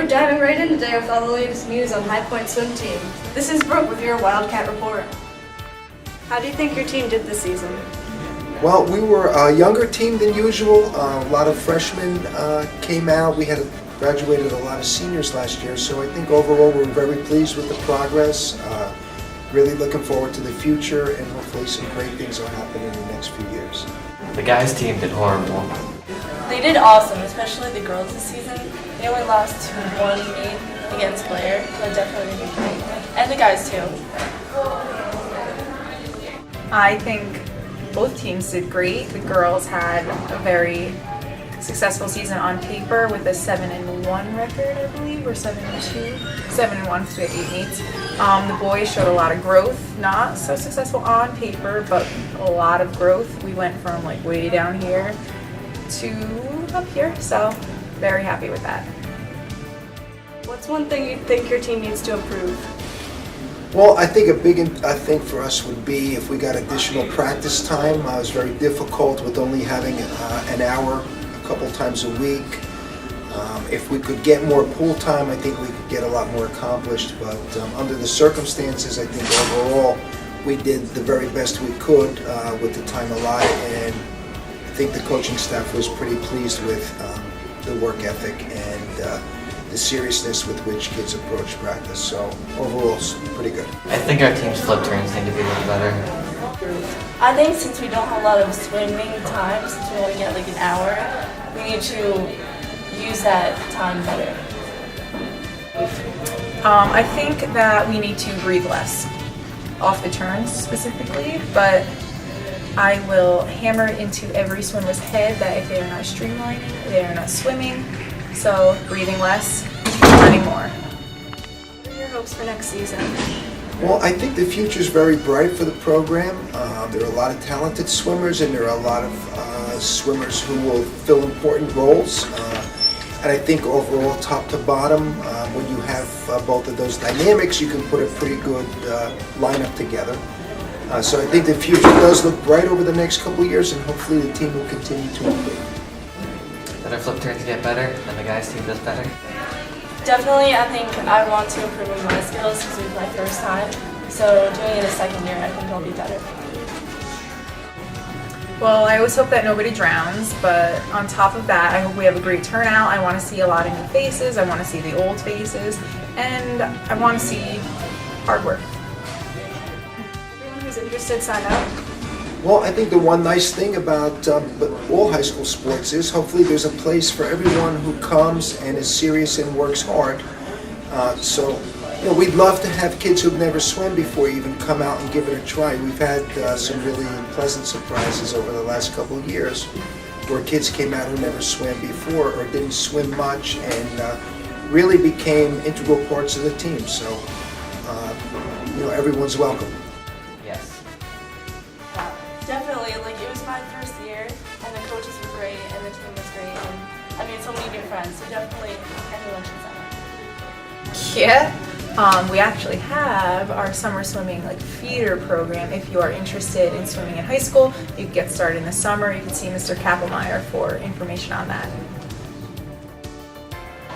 we're diving right in today with all the latest news on High Point Swim Team. This is Brooke with your Wildcat Report. How do you think your team did this season? Well, we were a younger team than usual. A lot of freshmen came out. We had graduated a lot of seniors last year, so I think overall we're very pleased with the progress. Really looking forward to the future, and hopefully some great things will happen in the next few years. The guys' team did horrible. They did awesome, especially the girls this season. They only lost 1 meet against Blair, but definitely did great. And the guys too. I think both teams did great. The girls had a very successful season on paper with a 7-1 record, I believe, or 7-2, 7-1 because we had 8 meets. The boys showed a lot of growth, not so successful on paper, but a lot of growth. We went from like way down here to up here, so very happy with that. What's one thing you think your team needs to improve? Well, I think a big thing for us would be if we got additional practice time. It was very difficult with only having an hour a couple times a week. If we could get more pool time, I think we could get a lot more accomplished, but under the circumstances, I think overall we did the very best we could with the time allotted, and I think the coaching staff was pretty pleased with the work ethic and the seriousness with which kids approach practice. So overall, it's pretty good. I think our team's flip turns need to be a little better. I think since we don't have a lot of swimming time, since we only get like an hour, we need to use that time better. I think that we need to breathe less off the turns specifically, but I will hammer it into every swimmer's head that if they are not streamlining, they are not swimming. So breathing less, running more. What are your hopes for next season? Well, I think the future is very bright for the program. There are a lot of talented swimmers, and there are a lot of swimmers who will fill important roles. And I think overall, top to bottom, when you have both of those dynamics, you can put a pretty good lineup together. So I think the future does look bright over the next couple of years, and hopefully the team will continue to improve. That our flip turns get better and the guys' team does better. Definitely, I think I want to improve in my skills since it's my first time. So doing it a second year, I think it'll be better. Well, I always hope that nobody drowns, but on top of that, I hope we have a great turnout. I want to see a lot of new faces, I want to see the old faces, and I want to see hard work. Everyone who's interested, sign up. Well, I think the one nice thing about all high school sports is hopefully there's a place for everyone who comes and is serious and works hard. So, we'd love to have kids who've never swum before even come out and give it a try. We've had some really pleasant surprises over the last couple of years where kids came out who never swam before or didn't swim much and really became integral parts of the team. So, everyone's welcome. Yes. Definitely, it was my first year, and the coaches were great, and the team was great, and I made so many new friends, so definitely everyone should sign up. Yeah, we actually have our summer swimming feeder program. If you are interested in swimming in high school, you can get started in the summer. You can see Mr. Kappelmeyer for information on that.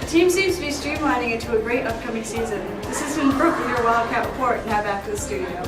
The team seems to be streamlining into a great upcoming season. This has been Brooke with your Wildcat Report. Now back to the studio.